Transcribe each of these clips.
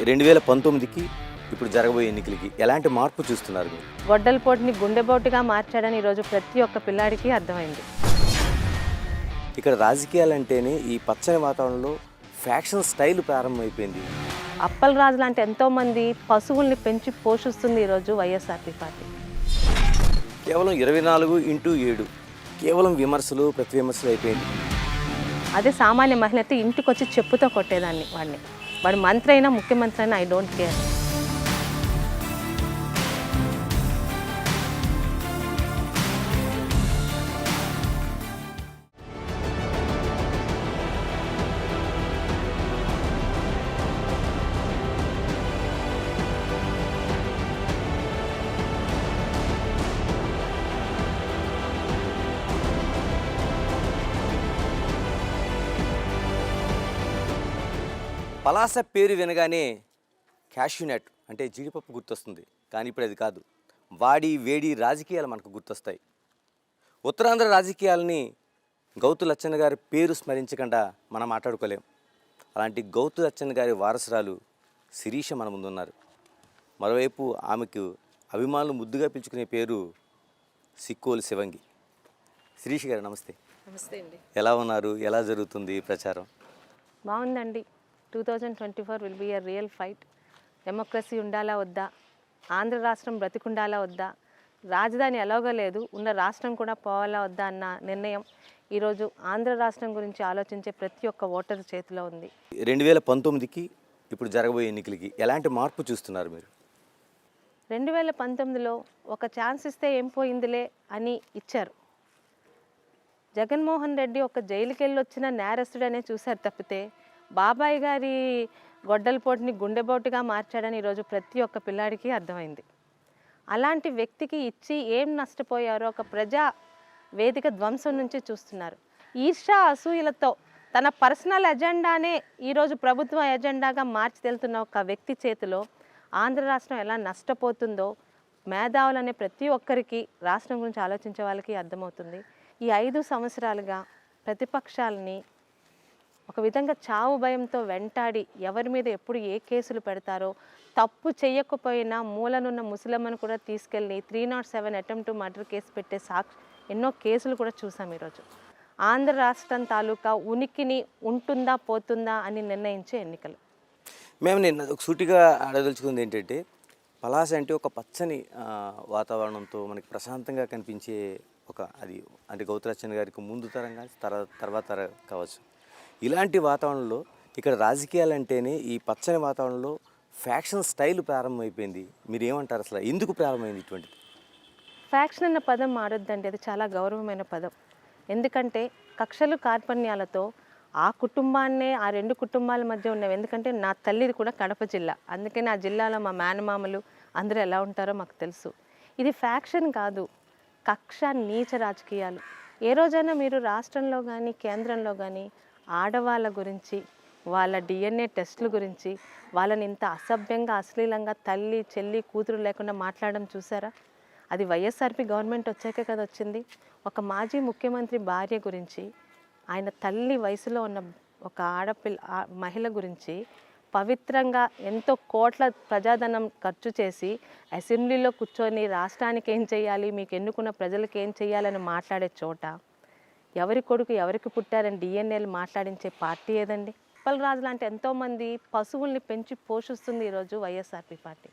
2019కి ఇప్పుడు జరగబోయే ఎన్నికలకి ఎలాంటి మార్పు చూస్తున్నారు మీరు? గొడ్డలపోటుని గుండెపోటుగా మార్చాడని ఈరోజు ప్రతి ఒక్క పిల్లాడికి అర్థమైంది. ఇక్కడ రాజకీయాలంటేనే ఈ పచ్చని వాతావరణంలో ఫ్యాక్షన్ స్టైల్ ప్రారంభమైపోయింది. అప్పల రాజు లాంటి ఎంతోమంది పశువుల్ని పెంచి పోషిస్తుంది ఈరోజు వైఎస్ఆర్పీ పార్టీ. కేవలం 24x7 కేవలం విమర్శలు ప్రతి విమర్శలు అయిపోయింది. అదే సామాన్య మహిళ అయితే ఇంటికి వచ్చి చెప్పుతో కొట్టేదాన్ని వాడి మంత్రి అయినా ముఖ్యమంత్రి అయినా ఐ డోంట్ కేర్. పలాస పేరు వినగానే క్యాష్యూనట్ అంటే జీడిపప్పు గుర్తొస్తుంది. కానీ ఇప్పుడు అది కాదు, వాడి వేడి రాజకీయాలు మనకు గుర్తొస్తాయి. ఉత్తరాంధ్ర రాజకీయాలని గౌతు లచ్చన్న గారి పేరు స్మరించకుండా మనం మాట్లాడుకోలేం. అలాంటి గౌతు లచ్చన్న గారి వారసురాలు శిరీష మన ముందున్నారు. మరోవైపు ఆమెకు అభిమానులు ముద్దుగా పిలుచుకునే పేరు సిక్కోలు శివంగి. శిరీష గారు నమస్తే. నమస్తే అండి. ఎలా ఉన్నారు? ఎలా జరుగుతుంది ప్రచారం? బాగుందండి. 2024 will be a real fight. Democracy ఉండాలా వద్దా, ఆంధ్ర రాష్ట్రం బ్రతికుండాలా వద్దా, రాజధాని ఎలాగో లేదు ఉన్న రాష్ట్రం కూడా పోవాలా వద్దా అన్న నిర్ణయం ఈరోజు ఆంధ్ర రాష్ట్రం గురించి ఆలోచించే ప్రతి ఒక్క ఓటర్ చేతిలో ఉంది. 2019కి ఇప్పుడు జరగబోయే ఎన్నికలకి ఎలాంటి మార్పు చూస్తున్నారు మీరు? 2019లో ఒక ఛాన్స్ ఇస్తే ఏం పోయిందిలే అని ఇచ్చారు. జగన్మోహన్ రెడ్డి ఒక జైలుకి వెళ్ళి వచ్చిన నేరస్తుడనే చూశారు తప్పితే బాబాయ్ గారి గొడ్డలపోటుని గుండెపోటుగా మార్చాడని ఈరోజు ప్రతి ఒక్క పిల్లాడికి అర్థమైంది. అలాంటి వ్యక్తికి ఇచ్చి ఏం నష్టపోయారో ఒక ప్రజా వేదిక ధ్వంసం నుంచి చూస్తున్నారు. ఈర్ష్య అసూయలతో తన పర్సనల్ ఎజెండానే ఈరోజు ప్రభుత్వ ఎజెండాగా మార్చి తెలుతున్న ఒక వ్యక్తి చేతిలో ఆంధ్ర రాష్ట్రం ఎలా నష్టపోతుందో మేధావులనే ప్రతి ఒక్కరికి రాష్ట్రం గురించి ఆలోచించే వాళ్ళకి అర్థమవుతుంది. ఈ 5 సంవత్సరాలుగా ప్రతిపక్షాలని ఒక విధంగా చావు భయంతో వెంటాడి ఎవరి మీద ఎప్పుడు ఏ కేసులు పెడతారో, తప్పు చేయకపోయినా మూలనున్న ముసలమ్మను కూడా తీసుకెళ్ళి 307 అటెంప్ట్ మర్డర్ కేసు పెట్టే ఎన్నో కేసులు కూడా చూసాం. ఈరోజు ఆంధ్ర రాష్ట్రం తాలూకా ఉనికిని ఉంటుందా పోతుందా అని నిర్ణయించే ఎన్నికలు. నేను సూటిగా అడగదలుచుకుంది ఏంటంటే, పలాస అంటే ఒక పచ్చని వాతావరణంతో మనకి ప్రశాంతంగా కనిపించే అది అంటే గౌతు లచ్చన్న గారికి ముందు తరం కానీ తర్వాత తరం కావచ్చు. ఇలాంటి వాతావరణంలో ఇక్కడ రాజకీయాలంటేనే ఈ పచ్చని వాతావరణంలో ఫ్యాక్షన్ స్టైల్ ప్రారంభమైపోయింది. మీరు ఏమంటారు? అసలు ఎందుకు ప్రారంభమైంది ఇటువంటిది? ఫ్యాక్షన్ అన్న పదం ఆడొద్దండి, అది చాలా గౌరవమైన పదం. ఎందుకంటే కక్షలు కార్పణ్యాలతో ఆ కుటుంబాన్నే ఆ 2 కుటుంబాల మధ్య ఉన్నవి. ఎందుకంటే నా తల్లిది కూడా కడప జిల్లా, అందుకే నా జిల్లాలో మా మేనమామలు అందరూ ఎలా ఉంటారో మాకు తెలుసు. ఇది ఫ్యాక్షన్ కాదు, కక్ష నీచ రాజకీయాలు. ఏ రోజైనా మీరు రాష్ట్రంలో కానీ కేంద్రంలో కానీ ఆడవాళ్ళ గురించి, వాళ్ళ DNA టెస్టుల గురించి, వాళ్ళని ఇంత అసభ్యంగా అశ్లీలంగా తల్లి చెల్లి కూతురు లేకుండా మాట్లాడడం చూసారా? అది వైఎస్ఆర్పీ గవర్నమెంట్ వచ్చాకే కదా వచ్చింది. ఒక మాజీ ముఖ్యమంత్రి భార్య గురించి, ఆయన తల్లి వయసులో ఉన్న ఒక మహిళ గురించి పవిత్రంగా ఎంతో కోట్ల ప్రజాధనం ఖర్చు చేసి అసెంబ్లీలో కూర్చొని రాష్ట్రానికి ఏం చేయాలి, మీకు ఎన్నుకున్న ప్రజలకు ఏం చేయాలని మాట్లాడే చోట ఎవరి కొడుకు ఎవరికి పుట్టారని DNAలు మాట్లాడించే పార్టీ ఏదండి? అప్పల రాజు లాంటి ఎంతోమంది పశువుల్ని పెంచి పోషిస్తుంది ఈరోజు వైఎస్ఆర్పీ పార్టీ.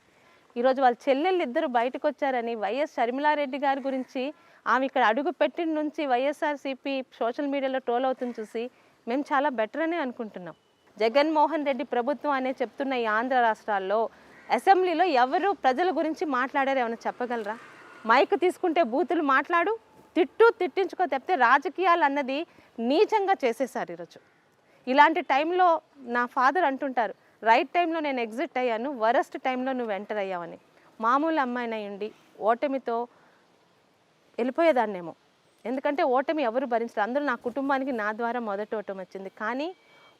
ఈరోజు వాళ్ళ చెల్లెళ్ళు ఇద్దరు బయటకు వచ్చారని వైఎస్ షర్మిలారెడ్డి గారి గురించి ఆమె ఇక్కడ అడుగు పెట్టిన నుంచి వైఎస్ఆర్సీపీ సోషల్ మీడియాలో ట్రోల్ అవుతుంది చూసి మేము చాలా బెటర్ అని అనుకుంటున్నాం. జగన్మోహన్ రెడ్డి ప్రభుత్వం అనే చెప్తున్న ఈ ఆంధ్ర రాష్ట్రాల్లో అసెంబ్లీలో ఎవరు ప్రజల గురించి మాట్లాడారు? ఏమైనా చెప్పగలరా? మైక్ తీసుకుంటే బూతులు మాట్లాడు, తిట్టించుకో తప్పితే రాజకీయాలు అన్నది నీచంగా చేసేసారు ఈరోజు. ఇలాంటి టైంలో నా ఫాదర్ అంటుంటారు, రైట్ టైంలో నేను ఎగ్జిట్ అయ్యాను, వరస్ట్ టైంలో నువ్వు ఎంటర్ అయ్యావని. మామూలు అమ్మాయిని అయ్యుండి ఓటమితో వెళ్ళిపోయేదాన్నేమో, ఎందుకంటే ఓటమి ఎవరు భరించరు. అందరూ నా కుటుంబానికి నా ద్వారా మొదటి ఓటమి వచ్చింది. కానీ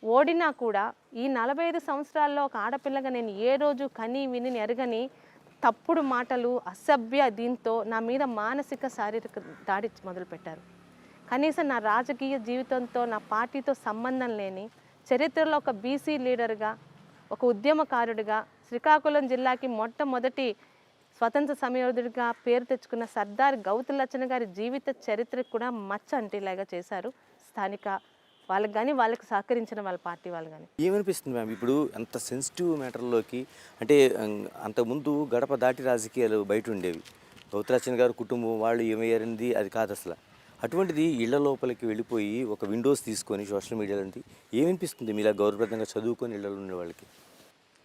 ఓడినా కూడా ఈ 45 సంవత్సరాల్లో ఒక ఆడపిల్లగా నేను ఏ రోజు కని విని ఎరగని తప్పుడు మాటలు అసభ్య దీంతో నా మీద మానసిక శారీరక దాడి మొదలుపెట్టారు. కనీసం నా రాజకీయ జీవితంతో నా పార్టీతో సంబంధం లేని చరిత్రలో ఒక బీసీ లీడర్గా ఒక ఉద్యమకారుడిగా శ్రీకాకుళం జిల్లాకి మొట్టమొదటి స్వతంత్ర సమరయోధుడిగా పేరు తెచ్చుకున్న సర్దార్ గౌతు లచ్చన్న గారి జీవిత చరిత్రకు కూడా మచ్చ అంటేలాగా చేశారు స్థానిక వాళ్ళకి కానీ వాళ్ళకి సహకరించిన వాళ్ళ పార్టీ వాళ్ళు కానీ. ఏమనిపిస్తుంది మ్యామ్ ఇప్పుడు అంత సెన్సిటివ్ మ్యాటర్లోకి అంటే అంతకుముందు గడప దాటి రాజకీయాలు బయట ఉండేవి. గౌతులచ్చన్ గారు కుటుంబం వాళ్ళు ఏమయ్యారంది అది కాదు అసలు. అటువంటిది ఇళ్ల లోపలికి వెళ్ళిపోయి ఒక విండోస్ తీసుకొని సోషల్ మీడియాలో ఏమనిపిస్తుంది మీలా గౌరవప్రదంగా చదువుకొని ఇళ్లలో ఉండే వాళ్ళకి?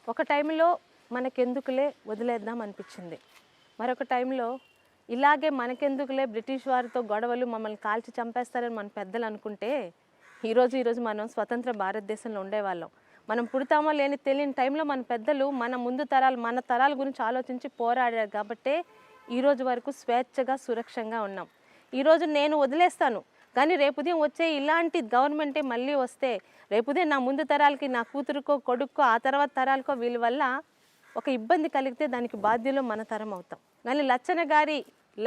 ఒక టైంలో మనకెందుకులే వదిలేద్దాం అనిపించింది. మరొక టైంలో ఇలాగే మనకెందుకులే బ్రిటిష్ వారితో గొడవలు మమ్మల్ని కాల్చి చంపేస్తారని మన పెద్దలు అనుకుంటే ఈరోజు మనం స్వతంత్ర భారతదేశంలో ఉండేవాళ్ళం. మనం పుడతామో లేని తెలియని టైంలో మన పెద్దలు మన తరాల గురించి ఆలోచించి పోరాడారు కాబట్టే ఈరోజు వరకు స్వేచ్ఛగా సురక్షంగా ఉన్నాం. ఈరోజు నేను వదిలేస్తాను కానీ రేపు ఉదయం వచ్చే ఇలాంటి గవర్నమెంటే మళ్ళీ వస్తే రేపు ఉదయం నా ముందు తరాలకి నా కూతురుకో కొడుక్కో ఆ తర్వాత తరాలకో వీళ్ళ వల్ల ఒక ఇబ్బంది కలిగితే దానికి బాధ్యులు మన తరం అవుతాం. కానీ లచ్చన్న గారి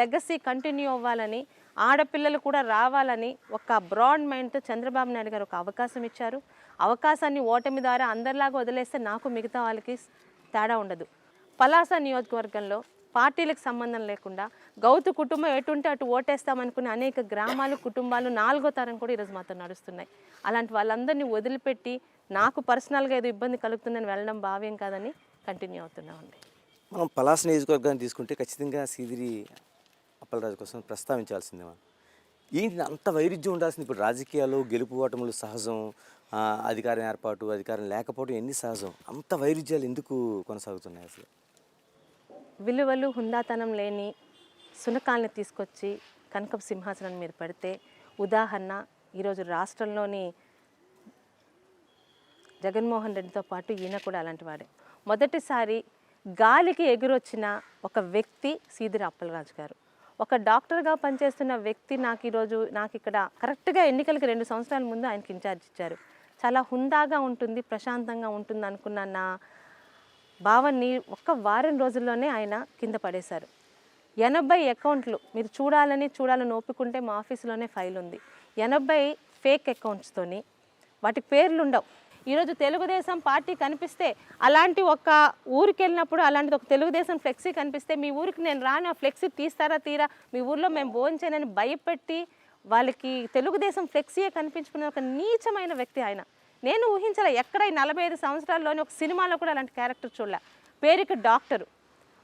లెగసీ కంటిన్యూ అవ్వాలని ఆడపిల్లలు కూడా రావాలని ఒక బ్రాడ్ మైండ్తో చంద్రబాబు నాయుడు గారు ఒక అవకాశం ఇచ్చారు. అవకాశాన్ని ఓటమి ద్వారా అందరిలాగా వదిలేస్తే నాకు మిగతా వాళ్ళకి తేడా ఉండదు. పలాస నియోజకవర్గంలో పార్టీలకు సంబంధం లేకుండా గౌతు కుటుంబం ఎటుంటే అటు ఓటేస్తామనుకునే అనేక గ్రామాలు కుటుంబాలు 4వ తరం కూడా ఈరోజు మాతో నడుస్తున్నాయి. అలాంటి వాళ్ళందరినీ వదిలిపెట్టి నాకు పర్సనల్గా ఏదో ఇబ్బంది కలుగుతుందని వెళ్ళడం భావ్యం కాదని కంటిన్యూ అవుతున్నామండి. మనం పలాస నియోజకవర్గాన్ని తీసుకుంటే ఖచ్చితంగా సీదిరి అప్పలరాజు కోసం ప్రస్తావించాల్సిందే. మనం ఏంటి అంత వైరుధ్యం ఉండాల్సింది? ఇప్పుడు రాజకీయాలు గెలుపు ఓటములు సహజం, అధికారం ఏర్పాటు అధికారం లేకపోవడం ఎన్ని సహజం, అంత వైరుధ్యాలు ఎందుకు కొనసాగుతున్నాయి అసలు? విలువలు హుందాతనం లేని సునకాల్ని తీసుకొచ్చి కనకపు సింహాసనం మీద పెడితే ఉదాహరణ ఈరోజు రాష్ట్రంలోని జగన్మోహన్ రెడ్డితో పాటు ఈయన కూడా అలాంటి వాడే. మొదటిసారి గాలికి ఎగురొచ్చిన ఒక వ్యక్తి సీదిరి అప్పలరాజు గారు. ఒక డాక్టర్గా పనిచేస్తున్న వ్యక్తి నాకు ఇక్కడ కరెక్ట్గా ఎన్నికలకి 2 సంవత్సరాల ముందు ఆయనకి ఇన్ఛార్జ్ ఇచ్చారు. చాలా హుందాగా ఉంటుంది, ప్రశాంతంగా ఉంటుంది అనుకున్న నా భావాన్ని ఒక్క వారం రోజుల్లోనే ఆయన కింద పడేశారు. 80 అకౌంట్లు మీరు చూడాలని ఒప్పుకుంటే మా ఆఫీసులోనే ఫైల్ ఉంది. 80 ఫేక్ అకౌంట్స్తోని వాటికి పేర్లు ఉండవు. ఈరోజు తెలుగుదేశం పార్టీ కనిపిస్తే అలాంటి ఒక ఊరికి వెళ్ళినప్పుడు అలాంటిది ఒక తెలుగుదేశం ఫ్లెక్సీ కనిపిస్తే మీ ఊరికి నేను రాను, ఆ ఫ్లెక్సీ తీరా మీ ఊర్లో మేము భోంచేనని భయపెట్టి వాళ్ళకి తెలుగుదేశం ఫ్లెక్సీయే కనిపించుకున్న ఒక నీచమైన వ్యక్తి ఆయన. నేను ఊహించలే ఎక్కడ ఈ 45 సంవత్సరాల్లోని ఒక సినిమాలో కూడా అలాంటి క్యారెక్టర్ చూడలే. పేరుకి డాక్టరు,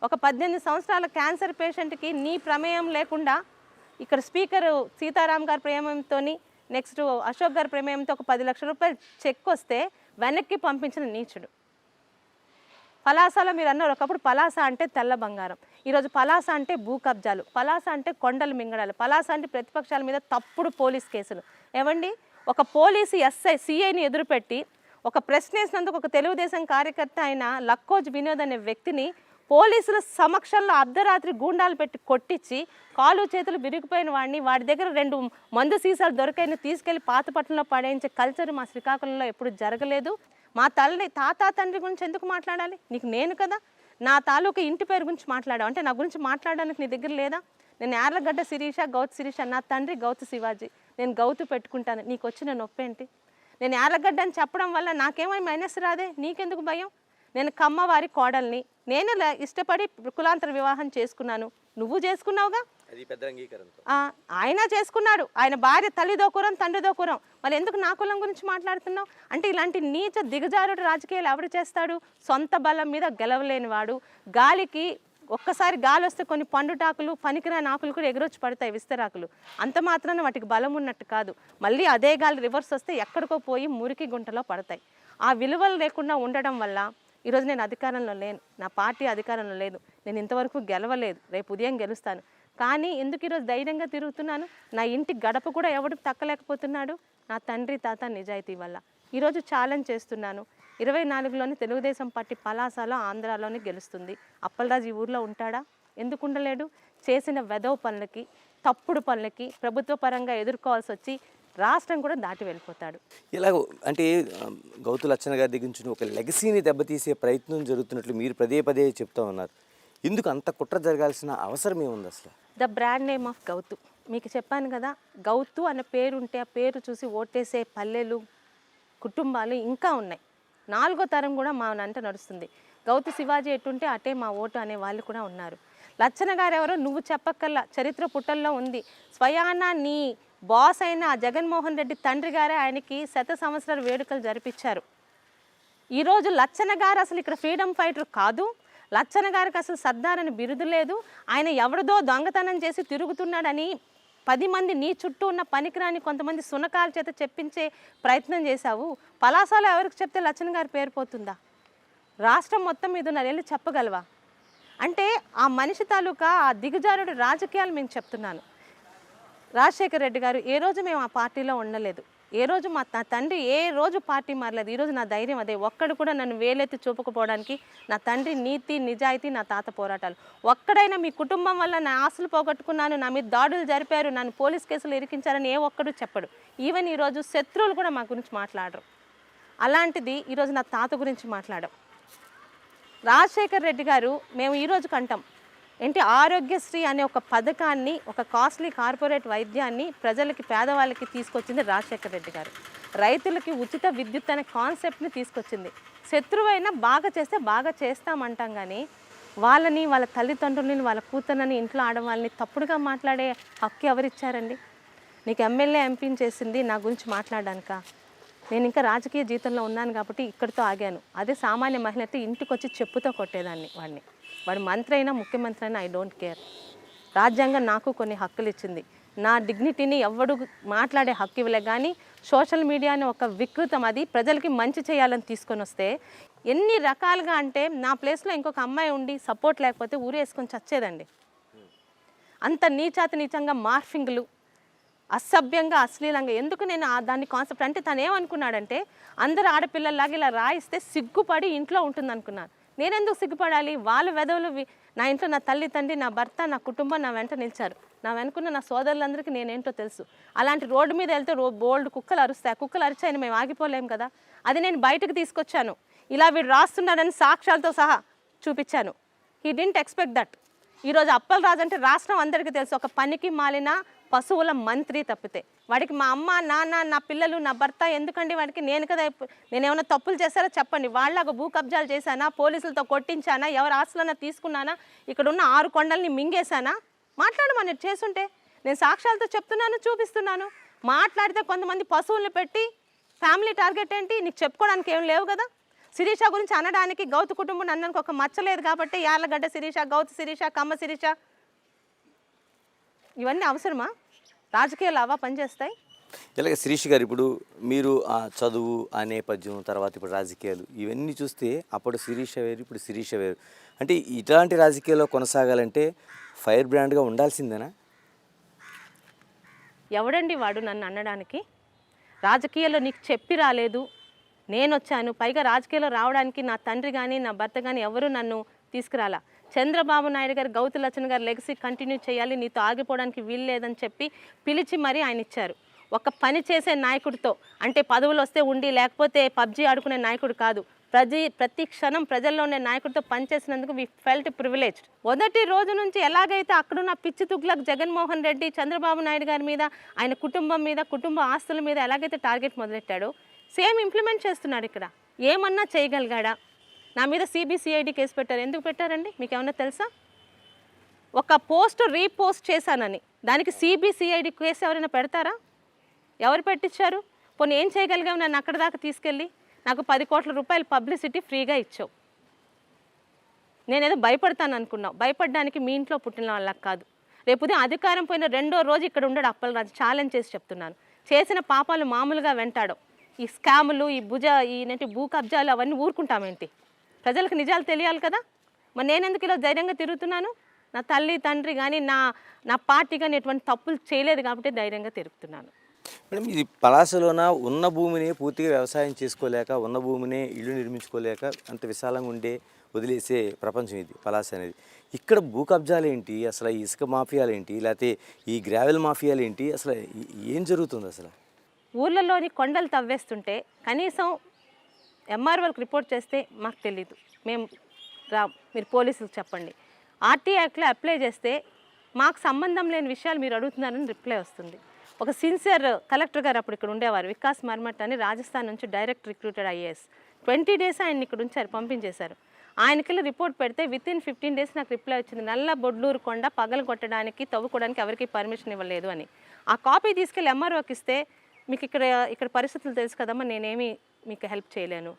ఒక 18 సంవత్సరాల క్యాన్సర్ పేషెంట్కి నీ ప్రమేయం లేకుండా ఇక్కడ స్పీకరు సీతారాం గారి ప్రమేయంతో నెక్స్ట్ అశోక్ గారి ప్రమేయంతో ఒక 10 లక్షల రూపాయలు చెక్ వస్తే వెనక్కి పంపించిన నీచుడు. పలాసలో మీరు అన్నారు ఒకప్పుడు పలాస అంటే తెల్ల బంగారం, ఈరోజు పలాస అంటే భూ కబ్జాలు, పలాస అంటే కొండలు మింగడాలు, పలాస అంటే ప్రతిపక్షాల మీద తప్పుడు పోలీస్ కేసులు. ఏవండి, ఒక పోలీసు సిఐని ఎదురుపెట్టి ఒక ప్రశ్న వేసినందుకు ఒక తెలుగుదేశం కార్యకర్త అయిన లక్కోజ్ వినోద్ అనే వ్యక్తిని పోలీసుల సమక్షంలో అర్ధరాత్రి గూండాలు పెట్టి కొట్టించి కాలు చేతులు విరిగిపోయిన వాడి దగ్గర 2 మందు సీసాలు దొరికాయని తీసుకెళ్లి పాతపట్నంలో పడేయించే కల్చర్ మా శ్రీకాకుళంలో ఎప్పుడు జరగలేదు. మా తండ్రి గురించి ఎందుకు మాట్లాడాలి? నీకు నేను కదా నా తాలూకా ఇంటి పేరు గురించి మాట్లాడావు అంటే నా గురించి మాట్లాడడానికి నీ దగ్గర లేదా? నేను యార్లగడ్డ శిరీష, గౌతు శిరీష, నా తండ్రి గౌతు శివాజీ, నేను గౌతు పెట్టుకుంటాను, నీకు వచ్చిన నొప్పి ఏంటి? నేను యార్లగడ్డ అని చెప్పడం వల్ల నాకేమై మైనస్ రాదే, నీకెందుకు భయం? నేను కమ్మవారి కోడల్ని, నేను ఇష్టపడి కులాంతర వివాహం చేసుకున్నాను, నువ్వు చేసుకున్నావుగా, ఆయన చేసుకున్నాడు, ఆయన భార్య తల్లిదో కురం తండ్రిదో కురం, మరి ఎందుకు నా కులం గురించి మాట్లాడుతున్నావు? అంటే ఇలాంటి నీచ దిగజారుడు రాజకీయాలు ఎవరు చేస్తాడు? సొంత బలం మీద గెలవలేనివాడు. గాలికి ఒక్కసారి గాలి వస్తే కొన్ని పండుటాకులు పనికిరాని ఆకులు కూడా ఎగురొచ్చి పడతాయి, విస్తరాకులు. అంత మాత్రాన వాటికి బలం ఉన్నట్టు కాదు. మళ్ళీ అదే గాలి రివర్స్ వస్తే ఎక్కడికో పోయి మురికి గుంటలో పడతాయి. ఆ విలువలు లేకుండా ఉండడం వల్ల ఈరోజు నేను అధికారంలో లేను, నా పార్టీ అధికారంలో లేదు, నేను ఇంతవరకు గెలవలేదు, రేపు ఉదయం గెలుస్తాను. కానీ ఎందుకు ఈరోజు ధైర్యంగా తిరుగుతున్నాను? నా ఇంటి గడప కూడా ఎవడు తక్కలేకపోతున్నాడు, నా తండ్రి తాత నిజాయితీ వల్ల. ఈరోజు ఛాలెంజ్ చేస్తున్నాను, 24లోని తెలుగుదేశం పార్టీ పలాసలో ఆంధ్రాలోనే గెలుస్తుంది. అప్పలరాజు ఈ ఊర్లో ఉంటాడా? ఎందుకు ఉండలేడు? చేసిన వెధవ పనులకి, తప్పుడు పనులకి ప్రభుత్వ పరంగా ఎదుర్కోవాల్సి వచ్చి రాష్ట్రం కూడా దాటి వెళ్ళిపోతాడు. ఇలా అంటే గౌతు లచ్చన్న గారి దగ్గర నుంచి ఒక లెగసీని దెబ్బతీసే ప్రయత్నం జరుగుతున్నట్లు మీరు పదే చెప్తా ఉన్నారు. ఎందుకు అంత కుట్ర జరగాల్సిన అవసరం ఏముంది అసలు? The brand name of Gouthu. మీకు చెప్పాను కదా, గౌతు అనే పేరు ఉంటే ఆ పేరు చూసి ఓటేసే పల్లెలు కుటుంబాలు ఇంకా ఉన్నాయి. నాలుగో తరం కూడా మా నంట నడుస్తుంది. గౌతు శివాజీ ఎట్టుంటే అటే మా ఓటు అనే వాళ్ళు కూడా ఉన్నారు. లచ్చన గారు ఎవరో నువ్వు చెప్పక్కల్లా, చరిత్ర పుటల్లో ఉంది. స్వయానా నీ బాస్ అయిన జగన్మోహన్ రెడ్డి తండ్రి గారే ఆయనకి 100 సంవత్సరాల వేడుకలు జరిపించారు. ఈరోజు లచ్చన గారు అసలు ఇక్కడ ఫ్రీడమ్ ఫైటర్ కాదు. లచ్చన గారికి అసలు సర్దార్ అని బిరుదు లేదు. ఆయన ఎవరిదో దొంగతనం చేసి తిరుగుతున్నాడని 10 మంది నీ చుట్టూ ఉన్న పనికిరాని కొంతమంది సునకాల చేత చెప్పించే ప్రయత్నం చేశావు. పలాసలో ఎవరికి చెప్తే లచ్చన గారి పేరు పోతుందా? రాష్ట్రం మొత్తం మీద ఉన్న వెళ్ళి చెప్పగలవా? అంటే ఆ మనిషి తాలూకా ఆ దిగజారుడు రాజకీయాలు మేము చెప్తున్నాను. రాజశేఖర్ రెడ్డి గారు ఏ రోజు మేము ఆ పార్టీలో ఉండలేదు. ఏ రోజు నా తండ్రి ఏ రోజు పార్టీ మారలేదు. ఈరోజు నా ధైర్యం అదే. ఒక్కడు కూడా నన్ను వేలెత్తి చూపకపోవడానికి నా తండ్రి నీతి నిజాయితీ, నా తాత పోరాటాలు. ఒక్కడైనా మీ కుటుంబం వల్ల నా ఆస్తులు పోగొట్టుకున్నాను, నా మీద దాడులు జరిపారు, నన్ను పోలీస్ కేసులు ఇరికించారని ఏ ఒక్కడు చెప్పడు. ఈవెన్ ఈరోజు శత్రువులు కూడా మా గురించి మాట్లాడరు. అలాంటిది ఈరోజు నా తాత గురించి మాట్లాడం. రాజశేఖర్ రెడ్డి గారు మేము ఈరోజు కంటాం ఏంటి, ఆరోగ్యశ్రీ అనే ఒక పథకాన్ని, ఒక కాస్ట్లీ కార్పొరేట్ వైద్యాన్ని ప్రజలకి, పేదవాళ్ళకి తీసుకొచ్చింది రాజశేఖర్ రెడ్డి గారు. రైతులకి ఉచిత విద్యుత్ అనే కాన్సెప్ట్ని తీసుకొచ్చింది. శత్రువైనా బాగా చేస్తే బాగా చేస్తామంటాం, కానీ వాళ్ళని, వాళ్ళ తల్లిదండ్రులని, వాళ్ళ కూతుర్ని, ఇంట్లో ఆడవాళ్ళని తప్పుడుగా మాట్లాడే హక్కు ఎవరిచ్చారండి? నీకు ఎమ్మెల్యే ఎంపీని చేసింది నా గురించి మాట్లాడడానిక? నేను ఇంకా రాజకీయ జీవితంలో ఉన్నాను కాబట్టి ఇక్కడితో ఆగాను. అదే సామాన్య మహిళ అయితే ఇంటికి వచ్చి చెప్పుతో కొట్టేదాన్ని వాడిని. వాడు మంత్రి అయినా ముఖ్యమంత్రి అయినా ఐ డోంట్ కేర్. రాజ్యాంగం నాకు కొన్ని హక్కులు ఇచ్చింది. నా డిగ్నిటీని ఎవడు మాట్లాడే హక్కు ఇవ్వలే. కానీ సోషల్ మీడియాని ఒక వికృతం, అది ప్రజలకి మంచి చేయాలని తీసుకొని వస్తే ఎన్ని రకాలుగా అంటే, నా ప్లేస్లో ఇంకొక అమ్మాయి ఉండి సపోర్ట్ లేకపోతే ఊరేసుకొని చచ్చేదండి. అంత నీచంగా మార్ఫింగ్లు, అసభ్యంగా, అశ్లీలంగా. ఎందుకు నేను దాన్ని కాన్సెప్ట్ అంటే, తను ఏమనుకున్నాడంటే అందరు ఆడపిల్లల్లాగా ఇలా రాయిస్తే సిగ్గుపడి ఇంట్లో ఉంటుంది అనుకున్నాను. నేనెందుకు సిగ్గుపడాలి? వాళ్ళ వెధవులు నా ఇంట్లో నా తల్లి, తండ్రి, నా భర్త, నా కుటుంబం నా వెంట నిలిచారు. నా వెనుకున్న నా సోదరులందరికీ నేనేంటో తెలుసు. అలాంటి రోడ్డు మీద వెళ్తే బోల్డ్ కుక్కలు అరుస్తాయి. కుక్కలు అరిచాయని మేము ఆగిపోలేం కదా. అది నేను బయటకు తీసుకొచ్చాను. ఇలా వీడు రాస్తున్నాడని సాక్ష్యాలతో సహా చూపించాను. He didn't expect that. ఈరోజు అప్పలరాజు అంటే రాష్ట్రం అందరికీ తెలుసు, ఒక పనికి మాలిన పశువుల మంత్రి తప్పితే. వాడికి మా అమ్మ, నాన్న, నా పిల్లలు, నా భర్త ఎందుకండి వాడికి? నేను కదా, నేనేమైనా తప్పులు చేశారో చెప్పండి. వాళ్ళగా భూ కబ్జాలు చేశానా? పోలీసులతో కొట్టించానా? ఎవరు ఆస్తులన్నా తీసుకున్నానా? ఇక్కడ ఉన్న 6 కొండల్ని మింగేశానా? మాట్లాడమని చేసుంటే. నేను సాక్ష్యాలతో చెప్తున్నాను, చూపిస్తున్నాను. మాట్లాడితే కొంతమంది పశువులను పెట్టి ఫ్యామిలీ టార్గెట్ ఏంటి? నీకు చెప్పుకోవడానికి ఏం లేవు కదా. శిరీష గురించి అనడానికి గౌతు కుటుంబం అన్నానికి ఒక మచ్చలేదు కాబట్టి యార్లగడ్డ శిరీష, గౌతు శిరీష, కమ్మ శిరీష, ఇవన్నీ అవసరమా? రాజకీయాలు అవా పనిచేస్తాయి? ఇలాగ శిరీష్ గారు, ఇప్పుడు మీరు ఆ చదువు, ఆ నేపథ్యం, తర్వాత ఇప్పుడు రాజకీయాలు, ఇవన్నీ చూస్తే అప్పుడు శిరీష వేరు, ఇప్పుడు శిరీష వేరు. అంటే ఇట్లాంటి రాజకీయాల్లో కొనసాగాలంటే ఫైర్ బ్రాండ్గా ఉండాల్సిందేనా? ఎవడండి వాడు నన్ను అనడానికి? రాజకీయాల్లో నీకు చెప్పి రాలేదు, నేను వచ్చాను. పైగా రాజకీయాల్లో రావడానికి నా తండ్రి కానీ, నా భర్త కానీ ఎవరు నన్ను తీసుకురాలా. చంద్రబాబు నాయుడు గారు, గౌతు లచ్చన్ గారు లెగసీ కంటిన్యూ చేయాలి, నీతో ఆగిపోవడానికి వీలు లేదని చెప్పి పిలిచి మరీ ఆయన ఇచ్చారు. ఒక పని చేసే నాయకుడితో, అంటే పదవులు వస్తే ఉండి లేకపోతే పబ్జీ ఆడుకునే నాయకుడు కాదు, ప్రతి క్షణం ప్రజల్లో ఉండే నాయకుడితో పనిచేసినందుకు వి ఫెల్ట్ ప్రివిలేజ్డ్. మొదటి రోజు నుంచి ఎలాగైతే అక్కడున్న పిచ్చి తుగ్లక్ జగన్మోహన్ రెడ్డి చంద్రబాబు నాయుడు గారి మీద, ఆయన కుటుంబం మీద, కుటుంబ ఆస్తుల మీద ఎలాగైతే టార్గెట్ మొదలెట్టాడో సేమ్ ఇంప్లిమెంట్ చేస్తున్నాడు ఇక్కడ. ఏమన్నా చేయగలిగాడా? నా మీద సిబిసిఐడి కేసు పెట్టారు. ఎందుకు పెట్టారండి? మీకు ఏమన్నా తెలుసా? ఒక పోస్ట్ రీపోస్ట్ చేశానని దానికి సిబిసిఐడి కేసు ఎవరైనా పెడతారా? ఎవరు పెట్టించారు? పోనీ ఏం చేయగలిగావు? నన్ను అక్కడ దాకా తీసుకెళ్ళి నాకు 10 కోట్ల రూపాయలు పబ్లిసిటీ ఫ్రీగా ఇచ్చావు. నేనేదో భయపడతాను అనుకున్నావు. భయపడడానికి మీ ఇంట్లో పుట్టిన వాళ్ళకి కాదు. రేపు అధికారం పోయిన 2వ రోజు ఇక్కడ ఉండడు అప్పలరాజు. ఛాలెంజ్ చేసి చెప్తున్నాను. చేసిన పాపాలు మామూలుగా వెంటాడవు. ఈ స్కాములు, ఈ భూ కబ్జాలు అవన్నీ ఊరుకుంటామేంటి? ప్రజలకు నిజాలు తెలియాలి కదా. మరి నేనెందుకు ఇలా ధైర్యంగా తిరుగుతున్నాను? నా తల్లి, తండ్రి కానీ, నా పార్టీ కానీ ఎటువంటి తప్పులు చేయలేదు కాబట్టి ధైర్యంగా తిరుగుతున్నాను. మేడం, ఇది పలాసలోన ఉన్న భూమిని పూర్తిగా వ్యవసాయం చేసుకోలేక, ఉన్న భూమిని ఇల్లు నిర్మించుకోలేక అంత విశాలంగా ఉండే వదిలేసే ప్రపంచం ఇది పలాస అనేది. ఇక్కడ భూ కబ్జాలు ఏంటి, అసలు ఈ ఇసుక మాఫియాలు ఏంటి, లేకపోతే ఈ గ్రావెల్ మాఫియాలు ఏంటి, అసలు ఏం జరుగుతుంది? అసలు ఊర్లలోని కొండలు తవ్వేస్తుంటే కనీసం ఎంఆర్ఓలకు రిపోర్ట్ చేస్తే మాకు తెలీదు, మేము మీరు పోలీసులకు చెప్పండి. ఆర్టీఐ యాక్ట్లో అప్లై చేస్తే మాకు సంబంధం లేని విషయాలు మీరు అడుగుతున్నారని రిప్లై వస్తుంది. ఒక సిన్సియర్ కలెక్టర్ గారు అప్పుడు ఇక్కడ ఉండేవారు, వికాస్ మర్మట్ అని, రాజస్థాన్ నుంచి డైరెక్ట్ రిక్రూటెడ్ IAS. 20 డేస్ ఆయన ఇక్కడ ఉంచారు, పంపించేశారు. ఆయనకెళ్ళి రిపోర్ట్ పెడితే వితిన్ 15 డేస్ నాకు రిప్లై వచ్చింది, నల్ల బొడ్లూరు కొండ పగలు కొట్టడానికి తవ్వుకోవడానికి ఎవరికి పర్మిషన్ ఇవ్వలేదు అని. ఆ కాపీ తీసుకెళ్ళి ఎంఆర్ఓకి ఇస్తే, మీకు ఇక్కడ పరిస్థితులు తెలుసు కదమ్మా, నేనేమి మీకు హెల్ప్ చేయలేను.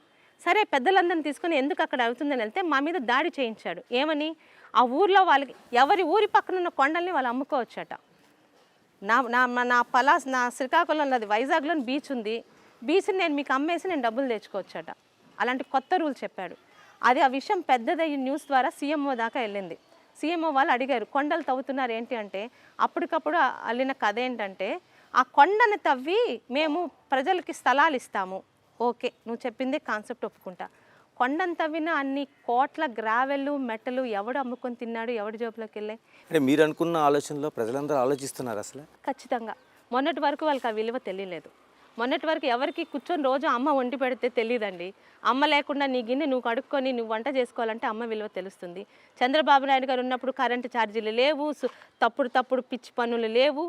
సరే పెద్దలందరిని తీసుకొని ఎందుకు అక్కడ అవుతుందని వెళ్తే మా మీద దాడి చేయించాడు. ఏమని, ఆ ఊర్లో వాళ్ళకి ఎవరి ఊరి పక్కన ఉన్న కొండల్ని వాళ్ళు అమ్ముకోవచ్చట. నా శ్రీకాకుళంలో అది వైజాగ్లో బీచ్ ఉంది, బీచ్ని నేను మీకు అమ్మేసి నేను డబ్బులు తెచ్చుకోవచ్చట. అలాంటి కొత్త రూల్ చెప్పాడు. అది ఆ విషయం పెద్దదయ్యి న్యూస్ ద్వారా సీఎంఓ దాకా వెళ్ళింది. సీఎంఓ వాళ్ళు అడిగారు కొండలు తవ్వుతున్నారు ఏంటి అంటే, అప్పటికప్పుడు అల్లిన కథ ఏంటంటే, ఆ కొండను తవ్వి మేము ప్రజలకి స్థలాలు ఇస్తాము. ఓకే, నువ్వు చెప్పిందే కాన్సెప్ట్ ఒప్పుకుంటా. కొండను తవ్విన అన్ని కోట్ల గ్రావెల్ మెటలు ఎవడు అమ్ముకొని తిన్నాడు, ఎవడి జోబులోకి వెళ్ళాయి? అంటే మీరు అనుకున్న ఆలోచనలో ప్రజలందరూ ఆలోచిస్తున్నారు అసలు? ఖచ్చితంగా. మొన్నటి వరకు వాళ్ళకి ఆ విలువ తెలియలేదు. మొన్నటి వరకు ఎవరికి కూర్చొని రోజు అమ్మ వండి పెడితే తెలియదండి. అమ్మ లేకుండా నీ గిన్నె నువ్వు కడుక్కొని నువ్వు వంట చేసుకోవాలంటే అమ్మ విలువ తెలుస్తుంది. చంద్రబాబు నాయుడు గారు ఉన్నప్పుడు కరెంటు ఛార్జీలు లేవు, తప్పుడు పిచ్చి పన్నులు లేవు.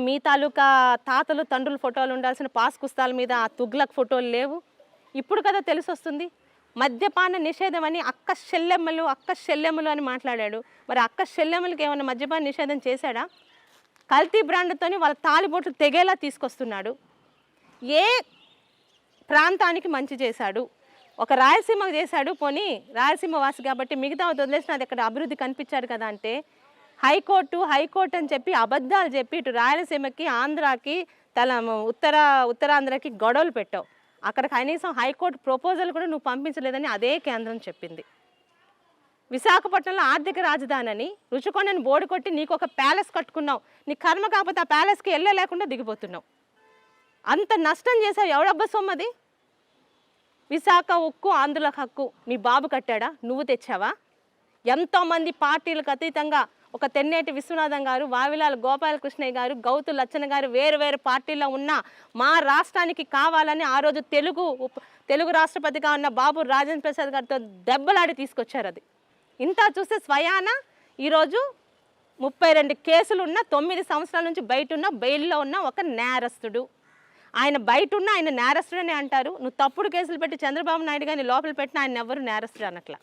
మీ తాలూకా తాతలు తండ్రుల ఫోటోలు ఉండాల్సిన పాస్ పుస్తకాల మీద ఆ తుగ్లక్ ఫోటోలు లేవు. ఇప్పుడు కదా తెలిసి వస్తుంది. మద్యపాన నిషేధం అని అక్క చెల్లెమ్మలు అని మాట్లాడాడు. మరి అక్క చెల్లెమ్మలకి ఏమైనా మద్యపాన నిషేధం చేశాడా? కల్తీ బ్రాండ్తోని వాళ్ళ తాలిబొట్లు తెగేలా తీసుకొస్తున్నాడు. ఏ ప్రాంతానికి మంచి చేశాడు? ఒక రాయలసీమకు చేశాడు, పోనీ రాయలసీమ వాసి కాబట్టి మిగతా వదిలేసిన అది అక్కడ అభివృద్ధి కనిపించారు కదా అంటే, హైకోర్టు అని చెప్పి అబద్ధాలు చెప్పి ఇటు రాయలసీమకి ఆంధ్రాకి ఉత్తరాంధ్రకి గొడవలు పెట్టావు. అక్కడ కనీసం హైకోర్టు ప్రపోజల్ కూడా నువ్వు పంపించలేదని అదే కేంద్రం చెప్పింది. విశాఖపట్నంలో ఆర్థిక రాజధాని రుచికొండని బోర్డు కొట్టి నీకు ఒక ప్యాలెస్ కట్టుకున్నావు. నీ కర్మ కాకపోతే ఆ ప్యాలెస్కి వెళ్ళలేకుండా దిగిపోతున్నావు. అంత నష్టం చేసావు. ఎవడబ్బా సొమ్మది? విశాఖ ఉక్కు ఆంధ్రుల హక్కు మీ బాబు కట్టాడా? నువ్వు తెచ్చావా? ఎంతోమంది పార్టీలకు అతీతంగా ఒక తెన్నేటి విశ్వనాథం గారు, వావిలాల గోపాలకృష్ణయ్య గారు, గౌతు లచ్చన గారు వేరు పార్టీల్లో ఉన్న మా రాష్ట్రానికి కావాలని ఆ రోజు తెలుగు రాష్ట్రపతిగా ఉన్న బాబు రాజేంద్ర ప్రసాద్ గారితో దెబ్బలాడి తీసుకొచ్చారు. అది ఇంత చూస్తే స్వయాన ఈరోజు 32 కేసులు ఉన్న 9 సంవత్సరాల నుంచి బయట ఉన్న బెయిల్లో ఉన్న ఒక నేరస్తుడు. ఆయన బయట ఉన్న ఆయన నేరస్తుడని అంటారు. నువ్వు తప్పుడు కేసులు పెట్టి చంద్రబాబు నాయుడు గారిని లోపల పెట్టిన ఆయన ఎవరు నేరస్తుడు అనట్లా.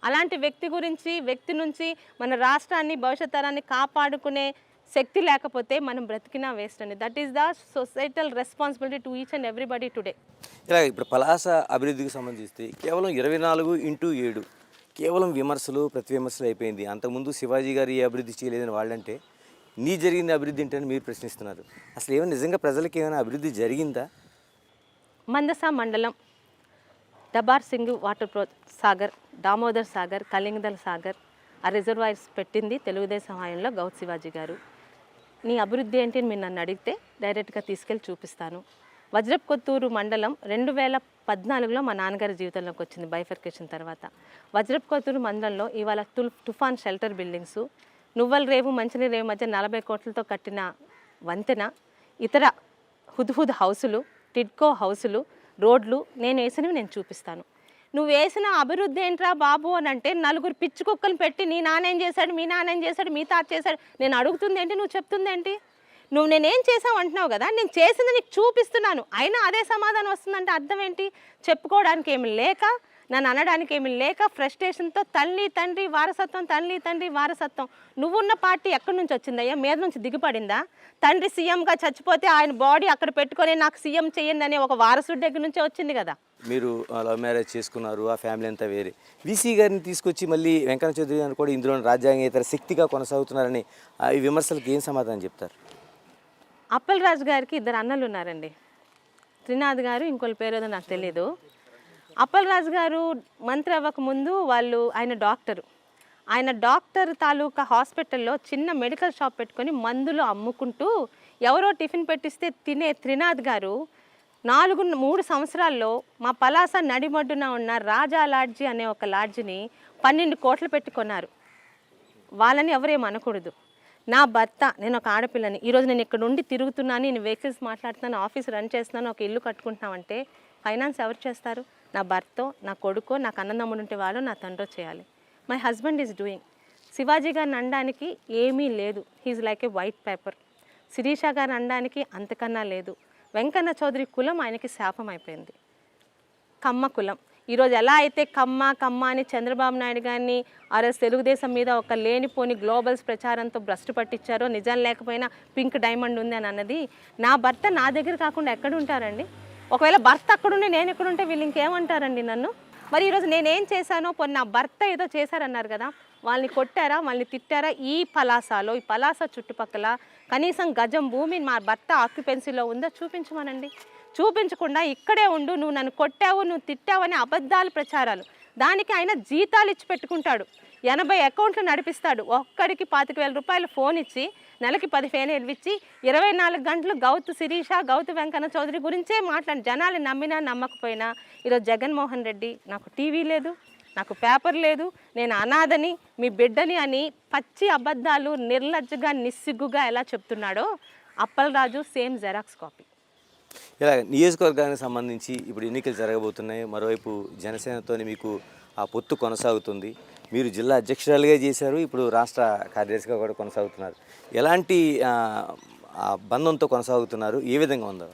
అలాంటి వ్యక్తి నుంచి మన రాష్ట్రాన్ని భవిష్యత్ తరాన్ని కాపాడుకునే శక్తి లేకపోతే మనం బ్రతికినా వేస్ట్ అండి. That is the societal responsibility to each and everybody today. ఇలా ఇప్పుడు పలాస అభివృద్ధికి సంబంధించి కేవలం 24x7 కేవలం విమర్శలు ప్రతివిమర్శలు అయిపోయింది. అంతకుముందు శివాజీ గారు ఏ అభివృద్ధి చేయలేదని వాళ్ళంటే, నీ జరిగింది అభివృద్ధి ఏంటని మీరు ప్రశ్నిస్తున్నారు. అసలు ఏమైనా నిజంగా ప్రజలకి ఏమైనా అభివృద్ధి జరిగిందా? మందస మండలం దబార్ సింగ్ వాటర్ సాగర్, దామోదర్ సాగర్, కలింగదల్ సాగర్ ఆ రిజర్వాయర్స్ పెట్టింది తెలుగుదేశం హయాంలో గౌత్ శివాజీ గారు. నీ అభివృద్ధి ఏంటి అని మీరు నన్ను అడిగితే డైరెక్ట్గా తీసుకెళ్ళి చూపిస్తాను. వజ్రప్ కొత్తూరు మండలం 2014లో మా నాన్నగారి జీవితంలోకి వచ్చింది బైఫర్కేషన్ తర్వాత. వజ్రప్ కొత్తూరు మండలంలో ఇవాళ తుఫాన్ షెల్టర్ బిల్డింగ్స్, నువ్వల్ రేవు మంచినీరు రేవు మధ్య 40 కోట్లతో కట్టిన వంతెన, ఇతర హుద్హుద్ హౌసులు, టిడ్కో హౌసులు, రోడ్లు నేను వేసినవి నేను చూపిస్తాను. నువ్వు వేసిన అభివృద్ధి ఏంట్రా బాబు అని అంటే, నలుగురు పిచ్చి కుక్కలు పెట్టి నీ నానేం చేశాడు, మీ నానేం చేశాడు, మీ తాత చేశాడు నేను అడుగుతుంది ఏంటి, నువ్వు చెప్తుంది ఏంటి? నువ్వు నేనేం చేసావు అంటున్నావు కదా, నేను చేసింది నీకు చూపిస్తున్నాను, అయినా అదే సమాధానం వస్తుందంటే అర్థం ఏంటి? చెప్పుకోవడానికి ఏమి లేక, నన్ను అనడానికి ఏమి లేక, ఫ్రస్ట్రేషన్తో తల్లి తండ్రి వారసత్వం. నువ్వున్న పార్టీ ఎక్కడి నుంచి వచ్చిందయ్యా? మీద నుంచి దిగిపడిందా? తండ్రి సీఎంగా చచ్చిపోతే ఆయన బాడీ అక్కడ పెట్టుకొని నాకు సీఎం చెయ్యండి అనే ఒక వారసుడి దగ్గర నుంచే వచ్చింది కదా. మీరు లవ్ మ్యారేజ్ చేసుకున్నారు, ఆ ఫ్యామిలీ అంతా వేరే. వీసీ గారిని తీసుకొచ్చి మళ్ళీ వెంకన్న చౌదరి గారిని కూడా ఇందులో రాజ్యాంగేతర శక్తిగా కొనసాగుతున్నారని ఈ విమర్శలకు ఏం సమాధానం చెప్తారు? అప్పల్ రాజు గారికి 2 అన్నలు ఉన్నారండి. త్రినాథ్ గారు, ఇంకోళ్ళ పేరు ఏదో నాకు తెలియదు. అప్పల్ రాజు గారు మంత్రి అవ్వకముందు ఆయన డాక్టర్ తాలూకా హాస్పిటల్లో చిన్న మెడికల్ షాప్ పెట్టుకొని మందులు అమ్ముకుంటూ ఎవరో టిఫిన్ పెట్టిస్తే తినే త్రినాథ్ గారు 3 సంవత్సరాల్లో మా పలాస నడిమడ్డున ఉన్న రాజా లాడ్జీ అనే ఒక లాడ్జిని 12 కోట్లు పెట్టుకున్నారు. వాళ్ళని ఎవరేం అనకూడదు. నా భర్త, నేను ఒక ఆడపిల్లని, ఈరోజు నేను ఇక్కడ ఉండి తిరుగుతున్నాను, నేను వెహికల్స్ మాట్లాడుతున్నాను, ఆఫీస్ రన్ చేస్తున్నాను, ఒక ఇల్లు కట్టుకుంటున్నామంటే ఫైనాన్స్ ఎవరు చేస్తారు? నా భర్తో, నా కొడుకో, నాకు అన్నదమ్ముడు ఉంటే వాళ్ళు, నా తండ్రో చేయాలి. My husband is doing. Shivaji గారిని అనడానికి ఏమీ లేదు, he's like a white paper. Sirisha గారిని అనడానికి అంతకన్నా లేదు. వెంకన్న చౌదరి కులం ఆయనకి శాపం అయిపోయింది. కమ్మ కులం. ఈరోజు ఎలా అయితే కమ్మ అని చంద్రబాబు నాయుడు గారిని ఆర్ఎస్ తెలుగుదేశం మీద ఒక లేనిపోని గ్లోబల్స్ ప్రచారంతో భ్రష్టు పట్టించారో, నిజం లేకపోయినా పింక్ డైమండ్ ఉంది అని అన్నది, నా భర్త నా దగ్గర కాకుండా ఎక్కడ ఉంటారండి? ఒకవేళ భర్త అక్కడుండి నేను ఎక్కడుంటే వీళ్ళు ఇంకేమంటారండి నన్ను? మరి ఈరోజు నేనేం చేశానో, నా భర్త ఏదో చేశారన్నారు కదా, వాళ్ళని కొట్టారా, వాళ్ళని తిట్టారా? ఈ పలాస చుట్టుపక్కల కనీసం గజం భూమి మా భర్త ఆక్యుపెన్సీలో ఉందో చూపించమనండి. చూపించకుండా ఇక్కడే ఉండు, నువ్వు నన్ను కొట్టావు, నువ్వు తిట్టావని అబద్ధాలు ప్రచారాలు. దానికి ఆయన జీతాలు ఇచ్చి పెట్టుకుంటాడు, 80 అకౌంట్లు నడిపిస్తాడు. ఒక్కడికి 25,000 రూపాయలు ఫోన్ ఇచ్చి నెలకి 15,000 ఇచ్చి 24 గంటలు గౌతు శిరీష, గౌతు వెంకన్న చౌదరి గురించే మాట్లాడి జనాలు నమ్మినా నమ్మకపోయినా, ఈరోజు జగన్మోహన్ రెడ్డి నాకు టీవీ లేదు, నాకు పేపర్ లేదు, నేను అనాథని, మీ బిడ్డని అని పచ్చి అబద్ధాలు నిర్లజ్జగా నిస్సిగ్గుగా ఎలా చెప్తున్నాడో అప్పలరాజు సేమ్ జెరాక్స్ కాపీ. ఇలా నియోజకవర్గానికి సంబంధించి ఇప్పుడు ఎన్నికలు జరగబోతున్నాయి. మరోవైపు జనసేనతో మీకు ఆ పొత్తు కొనసాగుతుంది. మీరు జిల్లా అధ్యక్షురాలుగా చేశారు, ఇప్పుడు రాష్ట్ర కార్యదర్శిగా కూడా కొనసాగుతున్నారు. ఎలాంటి బంధంతో కొనసాగుతున్నారు? ఏ విధంగా ఉందో?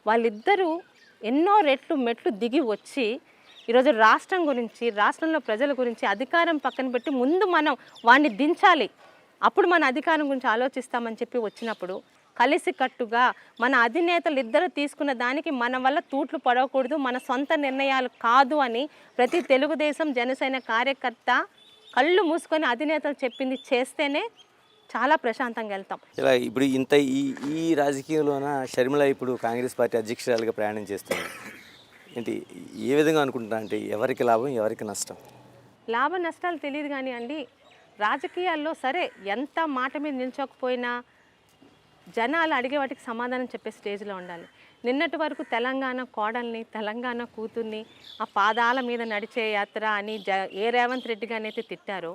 వాళ్ళిద్దరూ ఎన్నో రెట్లు మెట్లు దిగి వచ్చి ఈరోజు రాష్ట్రం గురించి, రాష్ట్రంలో ప్రజల గురించి అధికారం పక్కన పెట్టి ముందు మనం వాడిని దించాలి, అప్పుడు మన అధికారం గురించి ఆలోచిస్తామని చెప్పి వచ్చినప్పుడు కలిసికట్టుగా మన అధినేతలు ఇద్దరు తీసుకున్న దానికి మన వల్ల తూట్లు పడవకూడదు, మన సొంత నిర్ణయాలు కాదు అని ప్రతి తెలుగుదేశం జనసేన కార్యకర్త కళ్ళు మూసుకొని అధినేతలు చెప్పింది చేస్తేనే చాలా ప్రశాంతంగా వెళ్తాం. ఇలా ఇప్పుడు ఈ రాజకీయంలోన షర్మిల ఇప్పుడు కాంగ్రెస్ పార్టీ అధ్యక్షురాలుగా ప్రయాణం చేస్తుంది. ఏంటి, ఏ విధంగా అనుకుంటున్నా, అంటే ఎవరికి లాభం, ఎవరికి నష్టం? లాభ నష్టాలు తెలియదు కానీ అండి, రాజకీయాల్లో సరే ఎంత మాట మీద నిల్చోకపోయినా జనాలు అడిగే వాటికి సమాధానం చెప్పే స్టేజ్లో ఉండాలి. నిన్నటి వరకు తెలంగాణ కోడల్ని, తెలంగాణ కూతుర్ని ఆ పాదాల మీద నడిచే యాత్ర అని ఏ రేవంత్ రెడ్డి గారిని అయితే తిట్టారో,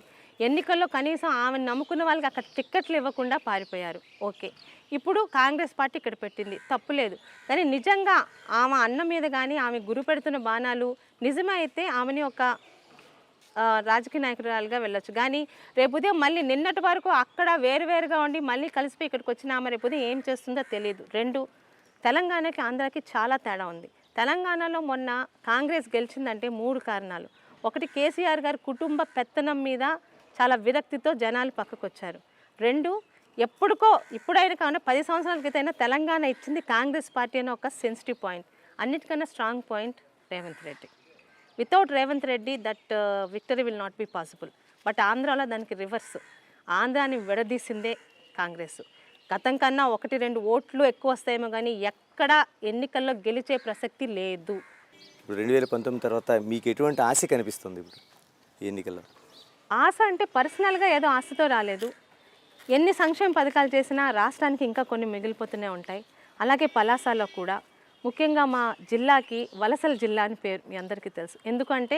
ఎన్నికల్లో కనీసం ఆమెను నమ్ముకున్న వాళ్ళకి అక్కడ టిక్కెట్లు ఇవ్వకుండా పారిపోయారు. ఓకే, ఇప్పుడు కాంగ్రెస్ పార్టీ ఇక్కడ పెట్టింది, తప్పులేదు. కానీ నిజంగా ఆమె అన్న మీద కానీ ఆమె గురి పెడుతున్న బాణాలు నిజమే అయితే ఆమెని ఒక రాజకీయ నాయకురాలుగా వెళ్ళొచ్చు. కానీ రేపు ఉదయం మళ్ళీ నిన్నటి వరకు అక్కడ వేరువేరుగా ఉండి మళ్ళీ కలిసిపోయి ఇక్కడికి వచ్చిన ఆమె రేపు ఉదయం ఏం చేస్తుందో తెలియదు. 2, తెలంగాణకి ఆంధ్రాకి చాలా తేడా ఉంది. తెలంగాణలో మొన్న కాంగ్రెస్ గెలిచిందంటే 3 కారణాలు. 1, కేసీఆర్ గారి కుటుంబ పెత్తనం మీద చాలా విరక్తితో జనాలు పక్కకు వచ్చారు. 2, ఇప్పుడైనా కాకుండా 10 సంవత్సరాల క్రితమైనా తెలంగాణ ఇచ్చింది కాంగ్రెస్ పార్టీ అనే ఒక సెన్సిటివ్ పాయింట్. అన్నిటికన్నా strong point Revanth Reddy. Without Revanth Reddy that victory will not be possible. But ఆంధ్రాలో దానికి రివర్స్. ఆంధ్రాని విడదీసిందే కాంగ్రెస్. గతం కన్నా 1-2 ఓట్లు ఎక్కువ వస్తాయేమో కానీ ఎక్కడ ఎన్నికల్లో గెలిచే ప్రసక్తి లేదు. ఇప్పుడు 2019 తర్వాత మీకు ఎటువంటి ఆశ కనిపిస్తుంది ఇప్పుడు ఎన్నికల్లో? ఆశ అంటే పర్సనల్గా ఏదో ఆశతో రాలేదు. ఎన్ని సంక్షేమ పథకాలు చేసినా రాష్ట్రానికి ఇంకా కొన్ని మిగిలిపోతూనే ఉంటాయి. అలాగే పలాసలో కూడా ముఖ్యంగా మా జిల్లాకి వలసల జిల్లా అని పేరు మీ అందరికీ తెలుసు. ఎందుకంటే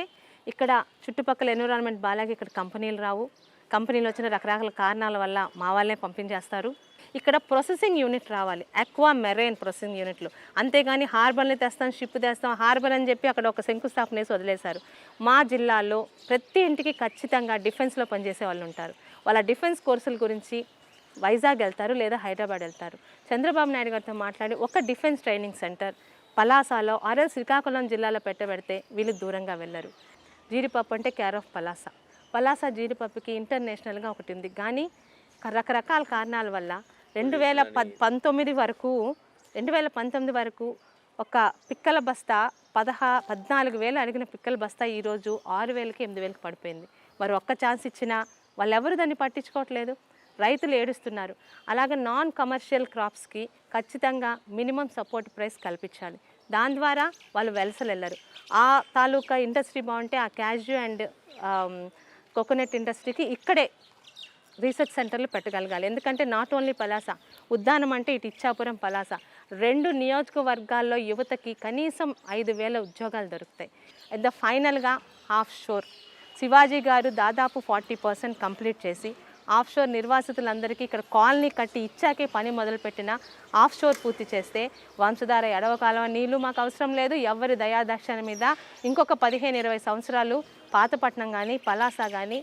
ఇక్కడ చుట్టుపక్కల ఎన్విరాన్మెంట్ బాలాగా ఇక్కడ కంపెనీలు రావు. కంపెనీలు వచ్చిన రకరకాల కారణాల వల్ల మా వాళ్ళే పంపించేస్తారు. ఇక్కడ ప్రాసెసింగ్ యూనిట్ రావాలి, అక్వా మెరైన్ ప్రాసెసింగ్ యూనిట్లు. అంతేగాని హార్బర్ని తెస్తాం, షిప్ తెస్తాం, హార్బర్ అని చెప్పి అక్కడ ఒక శంకుస్థాపన వేసి వదిలేశారు. మా జిల్లాలో ప్రతి ఇంటికి ఖచ్చితంగా డిఫెన్స్లో పనిచేసే వాళ్ళు ఉంటారు. వాళ్ళ డిఫెన్స్ కోర్సుల గురించి వైజాగ్ వెళ్తారు లేదా హైదరాబాద్ వెళ్తారు. చంద్రబాబు నాయుడు గారితో మాట్లాడి ఒక డిఫెన్స్ ట్రైనింగ్ సెంటర్ పలాసలో ఆర్ఎల్ శ్రీకాకుళం జిల్లాలో పెట్టబెడితే వీళ్ళు దూరంగా వెళ్ళరు. జీడిపప్పు అంటే కేర్ ఆఫ్ పలాస జీడిపప్పుకి ఇంటర్నేషనల్గా ఒకటి ఉంది. కానీ రకరకాల కారణాల వల్ల 2019 వరకు ఒక పిక్కల బస్తా 14,000 అడిగిన పిక్కల బస్తా ఈరోజు 6,000కి 8,000కి పడిపోయింది. మరి ఒక్క ఛాన్స్ ఇచ్చినా వాళ్ళెవరు దాన్ని పట్టించుకోవట్లేదు. రైతులు ఏడుస్తున్నారు. అలాగే నాన్ కమర్షియల్ క్రాప్స్కి ఖచ్చితంగా మినిమం సపోర్ట్ ప్రైస్ కల్పించాలి. దాని ద్వారా వాళ్ళు వెలసలెళ్ళరు. ఆ తాలూకా ఇండస్ట్రీ బాగుంటే ఆ క్యాష్యూ అండ్ కోకోనట్ ఇండస్ట్రీకి ఇక్కడే రీసెర్చ్ సెంటర్లు పెట్టగలగాలి. ఎందుకంటే నాట్ ఓన్లీ పలాస, ఉద్దానం అంటే ఇటు ఇచ్చాపురం, పలాస 2 నియోజకవర్గాల్లో యువతకి కనీసం 5,000 ఉద్యోగాలు దొరుకుతాయి. ఫైనల్గా ఆఫ్ షోర్ శివాజీ గారు దాదాపు 40% కంప్లీట్ చేసి ఆఫ్ షోర్ నిర్వాసితులందరికీ ఇక్కడ కాలనీ కట్టి ఇచ్చాకే పని మొదలుపెట్టిన ఆఫ్ షోర్ పూర్తి చేస్తే వంశధార ఎడవకాలం నీళ్లు మాకు అవసరం లేదు. ఎవరి దయాదక్షణ మీద ఇంకొక 15-20 సంవత్సరాలు పాతపట్నం కానీ పలాస కానీ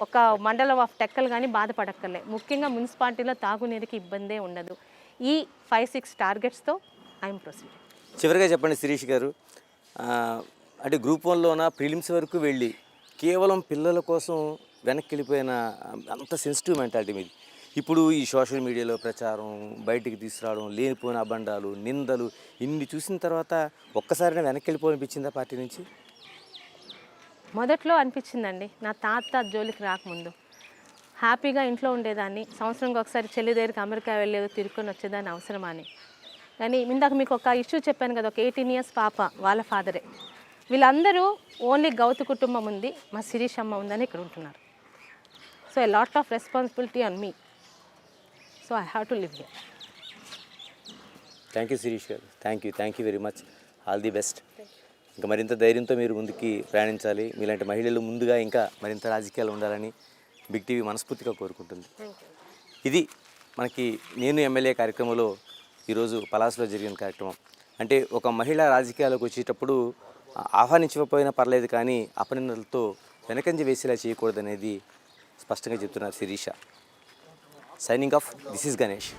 ఒక మండలం ఆఫ్ టెక్కలు కానీ బాధపడక్కర్లే. ముఖ్యంగా మున్సిపాలిటీలో తాగునీరుకి ఇబ్బందే ఉండదు. ఈ 5-6 టార్గెట్స్తో ఐఎమ్ ప్రొసీడింగ్. చివరిగా చెప్పండి శిరీష్ గారు, అంటే గ్రూప్ వన్లోన ప్రిలిమ్స్ వరకు వెళ్ళి కేవలం పిల్లల కోసం వెనక్కి వెళ్ళిపోయిన అంత సెన్సిటివ్ మెంటాలిటీ మీది. ఇప్పుడు ఈ సోషల్ మీడియాలో ప్రచారం, బయటికి తీసుకురావడం, లేనిపోయిన అబండాలు, నిందలు ఇన్ని చూసిన తర్వాత ఒక్కసారైనా వెనక్కి వెళ్ళిపోనిపించిందా పార్టీ నుంచి? మొదట్లో అనిపించిందండి, నా తాత జోలికి రాకముందు హ్యాపీగా ఇంట్లో ఉండేదాన్ని. సంవత్సరంకి ఒకసారి చెల్లి దగ్గరికి అమెరికా వెళ్ళేది, తిరుక్కొని వచ్చేదాన్ని అవసరమా అని. కానీ ఇందాక మీకు ఒక ఇష్యూ చెప్పాను కదా, ఒక 18 ఇయర్స్ పాప, వాళ్ళ ఫాదరే. వీళ్ళందరూ ఓన్లీ గౌతు కుటుంబం ఉంది, మా శిరీష్ అమ్మ ఉందని ఇక్కడ ఉంటున్నారు. So a lot of responsibility on me. So I have to live here. Thank you Sirish garu, thank you very much. All the best. ఇంకా మరింత ధైర్యంతో మీరు ముందుకి ప్రయాణించాలి. మీలాంటి మహిళలు ముందుగా ఇంకా మరింత రాజకీయాలు ఉండాలని బిగ్ టీవీ మనస్ఫూర్తిగా కోరుకుంటుంది. ఇది మనకి నేను ఎమ్మెల్యే కార్యక్రమంలో ఈరోజు పలాసలో జరిగిన కార్యక్రమం. అంటే ఒక మహిళ రాజకీయాలకు వచ్చేటప్పుడు ఆహ్వానించకపోయినా పర్లేదు, కానీ అపనిందలతో వెనకంజ వేసేలా చేయకూడదనేది స్పష్టంగా చెప్తున్నారు Sirisha. Signing off, this is Ganesh.